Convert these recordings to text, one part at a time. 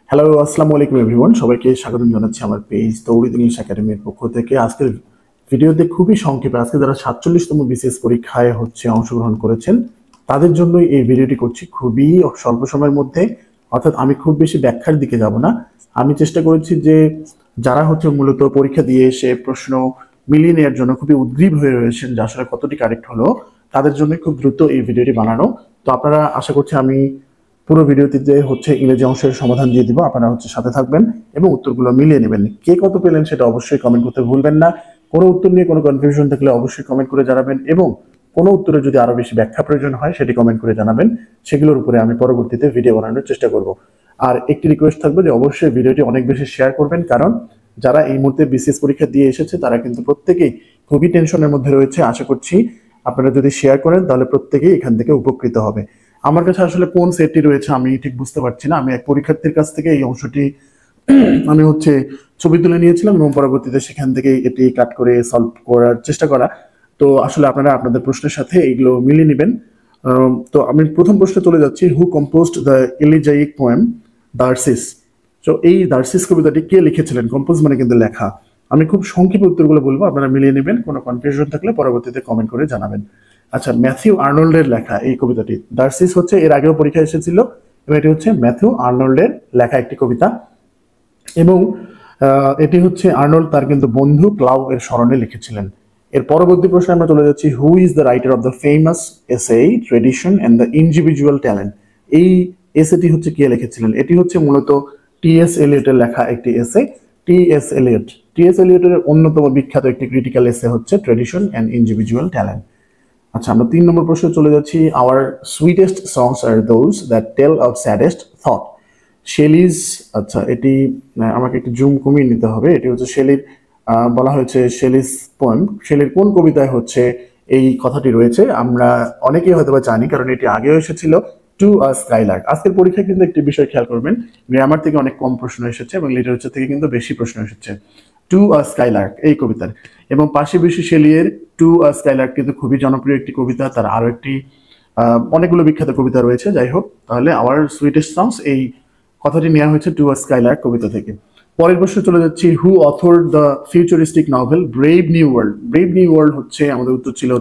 Hello, আসসালামু আলাইকুম everyone. সবাইকে স্বাগতম জানাচ্ছি আমার পেজ তৌহিদ ইংলিশ একাডেমির পক্ষ থেকে। আজকের ভিডিওতে খুবই সংক্ষেপে আজকে যারা ৪৭তম বিসিএস পরীক্ষায় অংশগ্রহণ করেছেন তাদের জন্যই এই ভিডিওটি করছি, খুবই স্বল্প সময়ের মধ্যে। অর্থাৎ আমি খুব বেশি ব্যাখ্যার দিকে যাব না। আমি চেষ্টা করেছি যে যারা মূলত পরীক্ষা দিয়ে এসে প্রশ্ন মিলিয়ে নেওয়ার জন্য খুবই উদ্গ্রীব হয়ে রয়েছেন যে আসলে কতটি কারেক্ট হলো, তাদের জন্য খুব দ্রুত এই ভিডিওটি বানানো। তো আপনারা আশা করছি আমি পুরো ভিডিওটিতে ইংরেজি অংশের সমাধান দিয়ে দিব। আপনারা সাথে থাকবেন এবং উত্তরগুলো মিলিয়ে নেবেন। কে কত পেলেন সেটা অবশ্যই কমেন্ট করতে ভুলবেন না। কোনো উত্তর নিয়ে কোনো কনফিউশন থাকলে অবশ্যই কমেন্ট করে জানাবেন এবং কোনো উত্তরে যদি আরো বেশি ব্যাখ্যা প্রয়োজন হয় সেটি কমেন্ট করে জানাবেন। সেগুলোর উপরে আমি পরবর্তীতে ভিডিও বানানোর চেষ্টা করব। আর একটি রিকোয়েস্ট থাকবে যে অবশ্যই ভিডিওটি অনেক বেশি শেয়ার করবেন, কারণ যারা এই মুহূর্তে বিসিএস পরীক্ষা দিয়ে এসেছে তারা কিন্তু প্রত্যেকেই খুবই টেনশনের মধ্যে রয়েছে। আশা করছি আপনারা যদি শেয়ার করেন তাহলে প্রত্যেকেই এখান থেকে উপকৃত হবে। আমার কাছে আসলে কোন সেটটি রয়েছে আমি ঠিক বুঝতে পারছি না। আমি এক পরীক্ষার্থীর কাছ থেকে এই অংশটি আমি ছবি তুলে নিয়েছিলাম এবং পরবর্তীতে সেখান থেকে এটি কাট করে সলভ করার চেষ্টা করা। তো আসলে আপনারা আপনাদের প্রশ্নের সাথে এইগুলো মিলিয়ে নেবেন। তো আমি প্রথম প্রশ্নে চলে যাচ্ছি। হু কম্পোজড দ্য এলিজাইক পোয়েম দার্সিস? তো এই দার্সিস কবিতাটি কে লিখেছিলেন? কম্পোজ মানে কিন্তু লেখা। আমি খুব সংক্ষেপে উত্তরগুলো বলবো, আপনারা মিলিয়ে নেবেন। কোনো কনফিউশন থাকলে পরবর্তীতে কমেন্ট করে জানাবেন। আচ্ছা, ম্যাথিউ আর্নল্ডের লেখা এই কবিতাটি। দার্সিস এর আগেও পরীক্ষা এসেছিল এবং এটি ম্যাথিউ আর্নল্ডের লেখা একটি কবিতা এবং এটি আর্নল্ড তার কিন্তু বন্ধু ক্লাউ এর স্মরণে লিখেছিলেন। এর পরবর্তী প্রশ্নে আমরা চলে যাচ্ছি। Who is the writer of the famous essay tradition and the individual talent? এই এসেটি কে লিখেছিলেন? এটি মূলত টি.এস. এলিয়টের লেখা একটি এসে। টি.এস. এলিয়টের অন্যতম বিখ্যাত একটি ক্রিটিক্যাল এসে ট্রেডিশন এন্ড ইন্ডিভিজুয়াল ট্যালেন্ট। আচ্ছা, আমরা ৩ নম্বর প্রশ্নে চলে যাচ্ছি। Our sweetest songs are those that tell of saddest thought? Shelley's, আচ্ছা এটি আমাকে একটু জুম কমিয়ে নিতে হবে। এটি শেলির বলা হয়েছে শেলিস পোয়েম। শেলির কোন কবিতায় এই কথাটি রয়েছে? আমরা অনেকেই হয়তো জানি, কারণ এটি আগেও এসেছিল। To a Skylark. আজকের পরীক্ষায় কিন্তু একটি বিষয় খেয়াল করবেন, গ্রামার থেকে অনেক কম প্রশ্ন এসেছে এবং লিটারেচার থেকে কিন্তু বেশি প্রশ্ন এসেছে টু আ স্কাইলার্ক এই কবিতার। এবং পাশাপাশি শেলিয়ের টু আ স্কাইলার্ক কিন্তু খুবই জনপ্রিয় একটি কবিতা। তার আরো একটি অনেকগুলো বিখ্যাত কবিতা রয়েছে। যাই হোক, তাহলে আওয়ার সুইটেস্ট সংস এই কথাটি নেওয়া হয়েছে টু আ স্কাইলার্ক কবিতা থেকে। পরের প্রশ্নে চলে যাচ্ছি। Who author the futuristic novel brave new world? Brave new world আমাদের উত্তর ছিল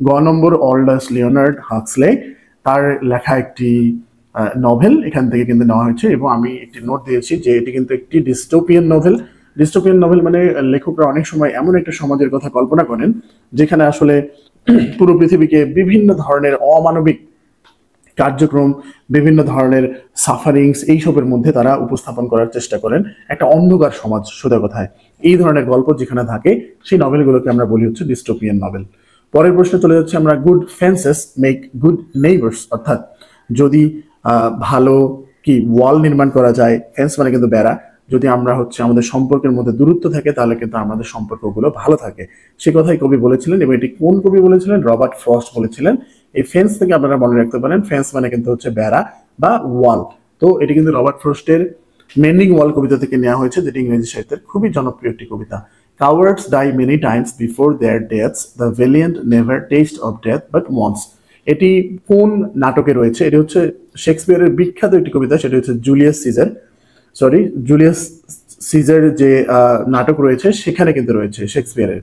গ নম্বর অল্ডাস লিওনার্ড হাক্সলে। তার লেখা একটি নভেল এখান থেকে কিন্তু নেওয়া হয়েছে এবং আমি একটি নোট দিয়েছি যে এটি কিন্তু একটি ডিস্টোপিয়ান নভেল। ডিস্টোপিয়ান নভেল মানে লেখকরা অনেক সময় এমন একটা সমাজের কথা কল্পনা করেন যেখানে আসলে পুরো পৃথিবীকে বিভিন্ন ধরনের অমানবিক কার্যক্রম, বিভিন্ন ধরনের সাফারিংস এইসবের মধ্যে তারা উপস্থাপন করার চেষ্টা করেন। একটা অন্ধকার সমাজ, সোজা কথায় এই ধরনের গল্প যেখানে থাকে সেই নভেলগুলোকে আমরা বলি ডিস্টোপিয়ান নভেল। পরের প্রশ্নে চলে যাচ্ছে আমরা। Good fences make good neighbours? অর্থাৎ যদি ভালো ওয়াল নির্মাণ করা যায়, ফেন্স মানে কিন্তু বেড়া, যদি আমরা আমাদের সম্পর্কের মধ্যে দূরত্ব থাকে তাহলে কিন্তু আমাদের সম্পর্কগুলো ভালো থাকে। সে কথাই কবি বলেছিলেন এবং এটি কোন কবি বলেছিলেন? রবার্ট ফ্রস্ট বলেছিলেন। এই ফেন্স থেকে আপনারা মনে রাখতে পারেন, ফেন্স মানে কিন্তু বেড়া বা ওয়াল। তো এটি কিন্তু রবার্ট ফ্রস্টের মেন্ডিং ওয়াল কবিতা থেকে নেওয়া হয়েছে, যেটি ইংরেজি সাহিত্যের খুবই জনপ্রিয় একটি কবিতা। Cowards die many times before their deaths, the valiant never taste of death but once? এটি কোন নাটকে রয়েছে? এটি শেক্সপিয়ারের বিখ্যাত একটি কবিতা, সেটি জুলিয়াস সিজার যে নাটক রয়েছে সেখানে কিন্তু রয়েছে শেক্সপিয়ারের।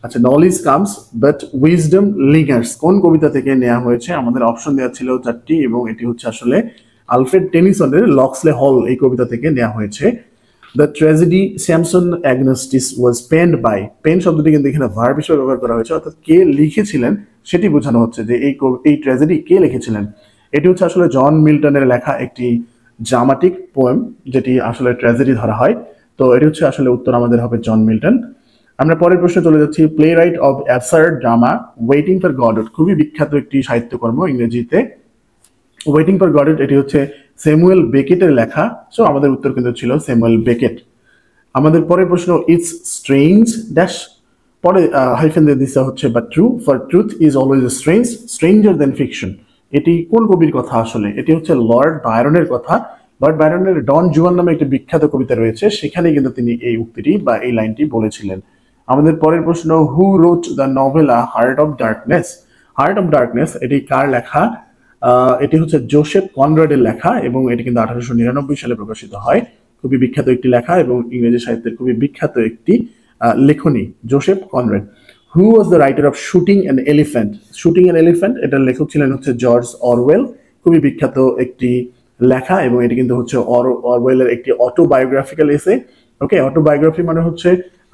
আচ্ছা, নলেজ কামস বাট উইজডম লিঙ্গার্স কোন কবিতা থেকে নেওয়া হয়েছে? আমাদের অপশন দেওয়া ছিল 4টি এবং এটি আসলে আলফ্রেড টেনিসনের লক্সলে হল এই কবিতা থেকে নেওয়া হয়েছে। The tragedy Samson Agonistes was penned by. Pen শব্দটি কিন্তু এখানে ভার্ব হিসেবে ব্যবহার করা হয়েছে, অর্থাৎ কে লিখেছিলেন সেটি বোঝানো হচ্ছে যে এই ট্র্যাজেডি কে লিখেছিলেন। এটি আসলে জন মিল্টনের লেখা একটি ড্রামাটিক পোয়েম, যেটি আসলে ট্র্যাজেডি ধরা হয়। তো এটি আসলে উত্তর আমাদের হবে জন মিল্টন। আমরা পরের প্রশ্নে চলে যাচ্ছি। Play right of absurd drama waiting for Godot? খুবই বিখ্যাত একটি সাহিত্যকর্ম ইংরেজিতে। ওয়েটিং ফর গডট এটি স্যামুয়েল বেকেটের লেখা। সো আমাদের উত্তর কিন্তু ছিল স্যামুয়েল বেকেট। আমাদের পরের প্রশ্ন। ইটস স্ট্রেঞ্জ ড্যাশ, পরে হাইফেন দিয়ে দিচ্ছে but true, for truth is always strange, stranger then fiction? এটি কোন কবির কথা? আসলে এটি লর্ড বায়রনের কথা। লর্ড বায়রনের ডন জুয়ান নামে একটি বিখ্যাত কবিতা রয়েছে, সেখানে কিন্তু তিনি এই উক্তিটি বা এই লাইনটি বলেছিলেন। আমাদের পরের প্রশ্ন। Who wrote the novella heart of darkness? Heart of darkness এটি কার লেখা? এটি হচ্ছে জোসেফ কনরাডের লেখা এবং এটি কিন্তু 1899 সালে প্রকাশিত হয়। খুবই বিখ্যাত একটি লেখা এবং ইংরেজি সাহিত্যের খুবই বিখ্যাত একটি লেখনী Joseph Conrad. Who was the writer of shooting an elephant? Shooting an elephant এটার লেখক ছিলেন হচ্ছে জর্জ অরওয়েল। খুবই বিখ্যাত একটি লেখা এবং এটি কিন্তু হচ্ছে অরওয়েলের একটি অটোবায়োগ্রাফিক্যাল এসে। ওকে, অটোবায়োগ্রাফি মানে হচ্ছে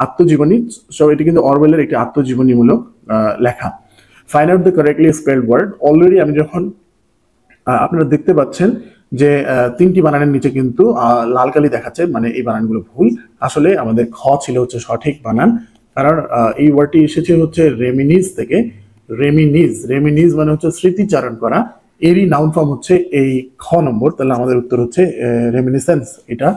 আত্মজীবনী। সো এটি কিন্তু অরওয়েলের একটি আত্মজীবনীমূলক লেখা। Find out the correctly spelled word. Already আমি যখন আপনারা দেখতে পাচ্ছেন যে তিনটি বানানের নিচে কিন্তু লাল কালি দেখাচ্ছে, মানে এই বানানগুলো ভুল। আসলে আমাদের খ ছিল হচ্ছে সঠিক বানান, কারণ এই ওয়ার্ডটি এসেছে হচ্ছে রেমিনিজ থেকে। রেমিনিজ মানে হচ্ছে স্মৃতিচারণ করা, এরই নাউন ফর্ম হচ্ছে এই খ নম্বর। তাহলে আমাদের উত্তর হচ্ছে রেমিনিসেন্স এটা।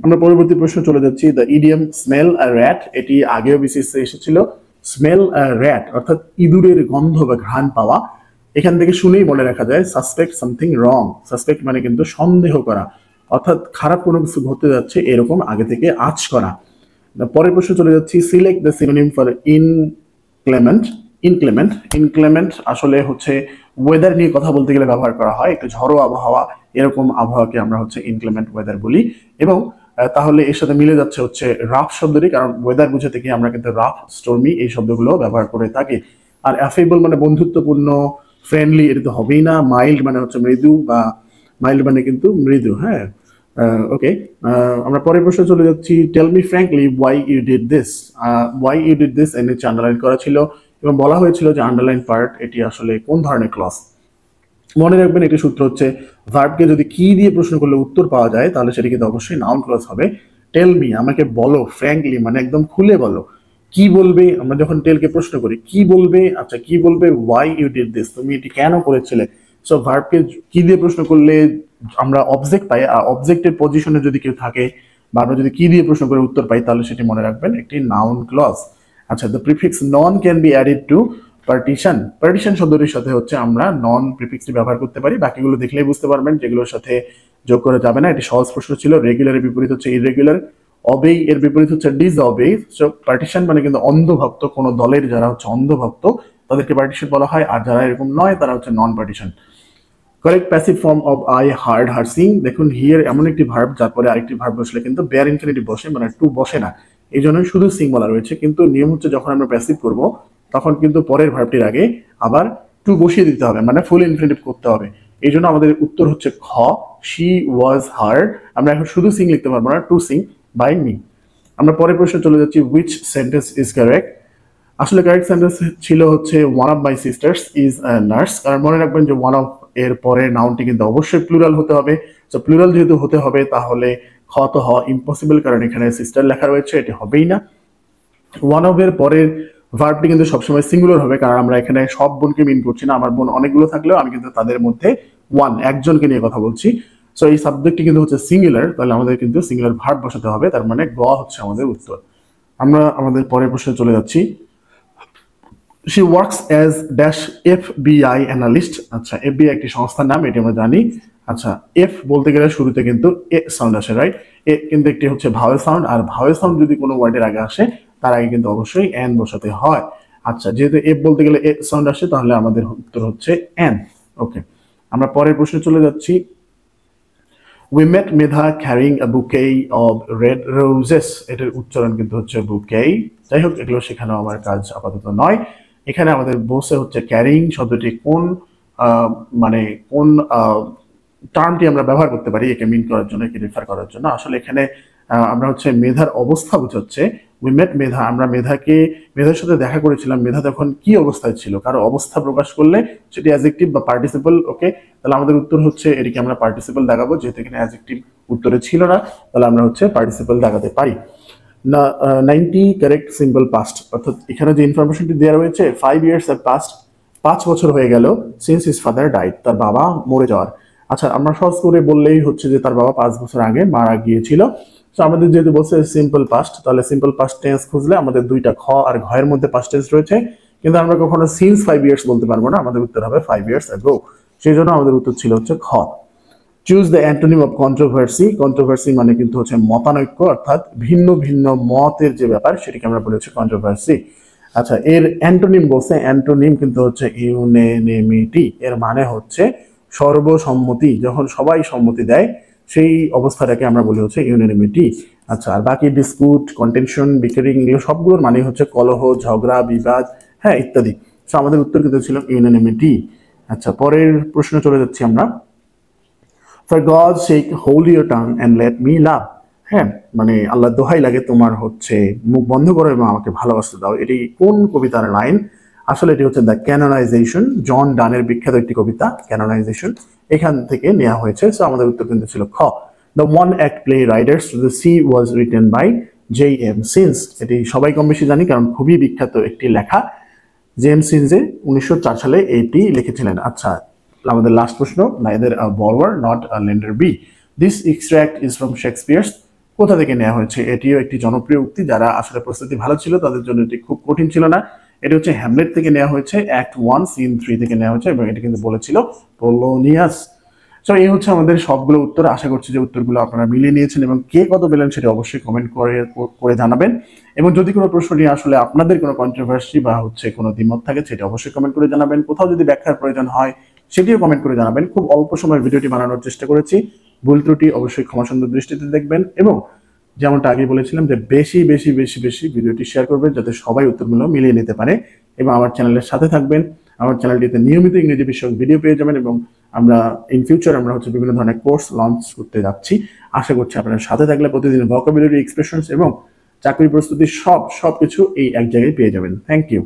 আমরা পরবর্তী প্রশ্ন চলে যাচ্ছি। The idiom smell a rat, এটি আগেও বিসিএসে এসেছিল। স্মেল আ র্যাট অর্থাৎ ইঁদুরের গন্ধ বা ঘ্রাণ পাওয়া। এখান থেকে শুনেই মনে রাখা যায় সাসপেক্ট সামথিং রং। সাসপেক্ট মানে কিন্তু সন্দেহ করা, অর্থাৎ খারাপ কোনো কিছু ঘটতে যাচ্ছে এরকম আগে থেকে আঁচ করা। পরের প্রশ্ন চলে যাচ্ছি। Select the synonym for inclement. Inclement আসলে হচ্ছে ওয়েদার নিয়ে কথা বলতে গেলে ব্যবহার করা হয়। একটু ঝড়ো আবহাওয়া, এরকম আবহাওয়াকে আমরা হচ্ছে ইনক্লেমেন্ট ওয়েদার বলি। এবং তাহলে এর সাথে মিলে যাচ্ছে হচ্ছে রাফ শব্দটি, কারণ ওয়েদার বুঝাতে গিয়ে আমরা কিন্তু রাফ, স্টর্মি এই শব্দগুলো ব্যবহার করে থাকি। আর অ্যাফেবল মানে বন্ধুত্বপূর্ণ, ফ্রেন্ডলি এটা তো হবেই না। মাইল্ড মানে হচ্ছে মৃদু, বা মাইল্ড মানে কিন্তু মৃদু। হ্যাঁ, ওকে, আমরা পরের প্রশ্নে চলে যাচ্ছি। Tell me frankly why you did this. Why you did this এর নিচে আন্ডারলাইন করা ছিল এবং বলা হয়েছিল যে আন্ডারলাইন পার্ট এটি আসলে কোন ধরনের ক্লজ। মনে রাখবেন একটি সূত্র হচ্ছে ভার্বকে যদি কি দিয়ে প্রশ্ন করলে উত্তর পাওয়া যায় তাহলে সেটি কিন্তু অবশ্যই নাউন ক্লজ হবে। টেল মি আমাকে বলো, ফ্র্যাঙ্কলি মানে একদম খুলে বলো। কি বলবে? আমরা যখন টেলকে প্রশ্ন করি কি বলবে, আচ্ছা কি বলবে? ওয়াই ইউ ডিড দিস, তুমি এটি কেন করেছিলে। সো ভার্বকে কি দিয়ে প্রশ্ন করলে আমরা অবজেক্ট পাই, আর অবজেক্টের পজিশনে যদি কেউ থাকে বা আমরা যদি কি দিয়ে প্রশ্ন করে উত্তর পাই তাহলে সেটি মনে রাখবেন একটি নাউন ক্লজ। আচ্ছা, the prefix non can be added to partition. Partition শব্দটির সাথে হচ্ছে আমরা নন প্রিফিক্সটি ব্যবহার করতে পারি। বাকিগুলো দেখলেই বুঝতে পারবেন যেগুলোর সাথে যোগ করা যাবে না। এটি সহজ প্রশ্ন ছিল। রেগুলারের বিপরীত হচ্ছে ইররেগুলার। অবেই এর বিপরীত হচ্ছে ডিসঅবে। সো পার্টিশন মানে কিন্তু অন্ধভক্ত, কোনো দলের যারা হচ্ছে অন্ধভক্ত তাদেরকে পার্টিশন বলা হয়, আর যারা এরকম নয় তারা হচ্ছে non partition. Correct passive form of I heard her sing. দেখুন হিয়ার এমন একটি ভার্ব যার পরে আরেকটি ভার্ব বসলে কিন্তু বেয়ার ইনফিনিটিভ বসে, মানে টু বসে না, এই জন্য শুধু সিং বলা রয়েছে। কিন্তু নিয়ম হচ্ছে যখন আমরা প্যাসিভ করব তখন কিন্তু পরের ভার্বটির আগে আবার টু বসিয়ে দিতে হবে, মানে ফুল ইনফিনিটিভ করতে হবে। এই জন্য আমাদের উত্তর হচ্ছে খ, শি ওয়াজ হার্ড। আমরা এখন শুধু সিং লিখতে পারবো না, টু সিং বাই মি। আমরা পরের প্রশ্নে চলে যাচ্ছি। Which sentence is correct. আসলে কারেক্ট সেন্টেন্স ছিল হচ্ছে one of my sisters is nurse. কারণ মনে রাখবেন যে ওয়ান অফ এর পরের নাউনটি কিন্তু অবশ্যই প্লুরাল হতে হবে। তো প্লুরাল যেহেতু হতে হবে তাহলে খ তো হওয়া ইম্পসিবল, কারণ এখানে সিস্টার লেখা রয়েছে, এটি হবেই না। ওয়ান অফ এর পরের ভার্বটি কিন্তু সবসময় সিঙ্গুলার হবে, কারণ আমরা এখানে সব বোনকে মিন করছি না। আমার বোন অনেকগুলো থাকলেও আমি কিন্তু তাদের মধ্যে একজনকে নিয়ে কথা বলছি। সো এই সাবজেক্টটি কিন্তু হচ্ছে সিঙ্গুলার, তাহলে আমাদের কিন্তু সিঙ্গুলার ভার্ব বসাতে হবে, তার মানে গ হচ্ছে আমাদের উত্তর। আমরা আমাদের পরের প্রশ্নে চলে যাচ্ছি। She works as dash FBI analyst. আচ্ছা, FBI একটি সংস্থার নাম, এটি আমরা জানি। আচ্ছা, এফ বলতে গেলে শুরুতে কিন্তু এ সাউন্ড আসে, রাইট? এ কিন্তু একটি হচ্ছে ভাওয়েল সাউন্ড, আর ভাওয়েল সাউন্ড যদি কোনো ওয়ার্ডের আগে আসে তার আগে কিন্তু অবশ্যই এন বসাতে হয়। আচ্ছা, যেহেতু এফ বলতে গেলে এ সাউন্ড আসে তাহলে আমাদের উত্তর হচ্ছে এন। ওকে, আমরা পরের প্রশ্নে চলে যাচ্ছি। We met Medha carrying a bouquet of red roses. এটার উচ্চারণ কিন্তু হচ্ছে বুকেই। যাই হোক, এগুলো শেখানো আমার কাজ আপাতত নয়। এখানে আমাদের বসে হচ্ছে ক্যারিং শব্দটি কোন মানে কোন টার্মটি আমরা ব্যবহার করতে পারি একে মিন করার জন্য, একে রেফার করার জন্য। আসলে এখানে আমরা হচ্ছে মেধার অবস্থা বোঝাচ্ছে। উই মেট মেধা, আমরা মেধার সাথে দেখা করেছিলাম। মেধা তখন কি অবস্থায় ছিল, কারো অবস্থা প্রকাশ করলে সেটি অ্যাডজেক্টিভ বা পার্টিসিপল। ওকে, তাহলে আমাদের উত্তর হচ্ছে এটিকে আমরা পার্টিসিপল দেখাবো, যেহেতু এখানে অ্যাডজেক্টিভ উত্তরে ছিল না, তাহলে আমরা হচ্ছে পার্টিসিপল দেখাতে পারি না। 90 কারেক্ট সিম্পল পাস্ট, অর্থাৎ এখানে যে ইনফরমেশনটি দেওয়া রয়েছে 5 years have passed, 5 বছর হয়ে গেল, সিন্স হিজ ফাদার ডাইড, তার বাবা মরে যাওয়ার। আচ্ছা, আমরা সহজ করে বললেই হচ্ছে যে তার বাবা 5 বছর আগে মারা গিয়েছিল। তো আমাদের যেহেতু বলছে সিম্পল পাস্ট, তাহলে সিম্পল পাস্ট টেন্স খুঁজলে আমাদের দুইটা খ আর ঘয়ের মধ্যে পাস্ট টেন্স রয়েছে, কিন্তু আমরা কখনো সিন্স 5 years বলতে পারবো না, আমাদের উত্তর হবে 5 years ago। সেই জন্য আমাদের উত্তর ছিল হচ্ছে খ। Choose the antonym of controversy. Controversy মানে কিন্তু হচ্ছে মতানৈক্য, অর্থাৎ ভিন্ন ভিন্ন মতের যে ব্যাপার সেটিকে আমরা বলেছি কন্ট্রোভার্সি। আচ্ছা, এর অ্যান্টোনিম বলছে, অ্যান্টোনিম কিন্তু হচ্ছে ইউনানিমিটি। এর মানে হচ্ছে সর্বসম্মতি, যখন সবাই সম্মতি দেয় সেই অবস্থাটাকে আমরা বলি হচ্ছে ইউনানিমিটি। আচ্ছা, আর বাকি ডিসপুট, কন্টেনশন, বিকারিং, এগুলো সবগুলোর মানে হচ্ছে কলহ, ঝগড়া, বিবাদ, হ্যাঁ, ইত্যাদি। সো আমাদের উত্তর কিন্তু ছিল ইউনানিমিটি। আচ্ছা, পরের প্রশ্ন চলে যাচ্ছি আমরা। For God sake hold your tongue and let me লাভ। হ্যাঁ, মানে আল্লাহ দোহাই লাগে তোমার হচ্ছে মুখ বন্ধ করো এবং আমাকে ভালোবাসতে দাও। এটি কোন কবিতার লাইন? আসলে এটি হচ্ছে দ্য ক্যানোনাইজেশন, জন ডানের বিখ্যাত একটি কবিতা ক্যানোনাইজেশন, এখান থেকে নেওয়া হয়েছে। সো আমাদের উত্তর কিন্তু ছিল খ, the one act play riders to the sea was written by J M. Synge. এটি সবাই কম বেশি জানি কারণ খুবই বিখ্যাত একটি লেখা। জেমস সিনজে 1904 সালে এটি লিখেছিলেন। আচ্ছা, আমাদের লাস্ট প্রশ্ন, neither a borrower not a lender be. This extract is from Shakespeare's. কোথা থেকে নেওয়া হয়েছে? এটিও একটি জনপ্রিয় উক্তি, যারা আসলে প্রস্তুতি ভালো ছিল তাদের জন্য এটি খুব কঠিন ছিল না। এটি হচ্ছে হ্যামলেট থেকে নেওয়া হয়েছে, অ্যাক্ট 1 সিন 3 থেকে নেওয়া হয়েছে এবং এটি কিন্তু বলেছিল পোলোনিয়াস। সো এই হচ্ছে আমাদের সবগুলো উত্তর। আশা করছি যে উত্তরগুলো আপনারা মিলিয়ে নিয়েছেন এবং কে কত পেলেন সেটা অবশ্যই কমেন্ট করে জানাবেন। এবং যদি কোনো প্রশ্ন নিয়ে আসলে আপনাদের কোনো কন্ট্রোভার্সি বা হচ্ছে কোনো দ্বিমত থাকে সেটা অবশ্যই কমেন্ট করে জানাবেন। কোথাও যদি ব্যাখ্যার প্রয়োজন হয় সেটিও কমেন্ট করে জানাবেন। খুব অল্প সময়ের ভিডিওটি বানানোর চেষ্টা করেছি, ভুল ত্রুটি অবশ্যই ক্ষমা সুন্দর দৃষ্টিতে দেখবেন। এবং যেমনটা আগে বলেছিলাম যে বেশি বেশি বেশি বেশি ভিডিওটি শেয়ার করবেন যাতে সবাই উত্তরগুলো মিলিয়ে নিতে পারে। এবং আমার চ্যানেলের সাথে থাকবেন, আমার চ্যানেলটিতে নিয়মিত ইংরেজি বিষয়ক ভিডিও পেয়ে যাবেন। এবং আমরা ইন ফিউচার আমরা হচ্ছে বিভিন্ন ধরনের কোর্স লঞ্চ করতে যাচ্ছি। আশা করছি আপনারা সাথে থাকলে প্রতিদিন ভোকাবুলারি, এক্সপ্রেশনস এবং চাকরি প্রস্তুতি সবকিছু এই এক জায়গায় পেয়ে যাবেন। Thank you.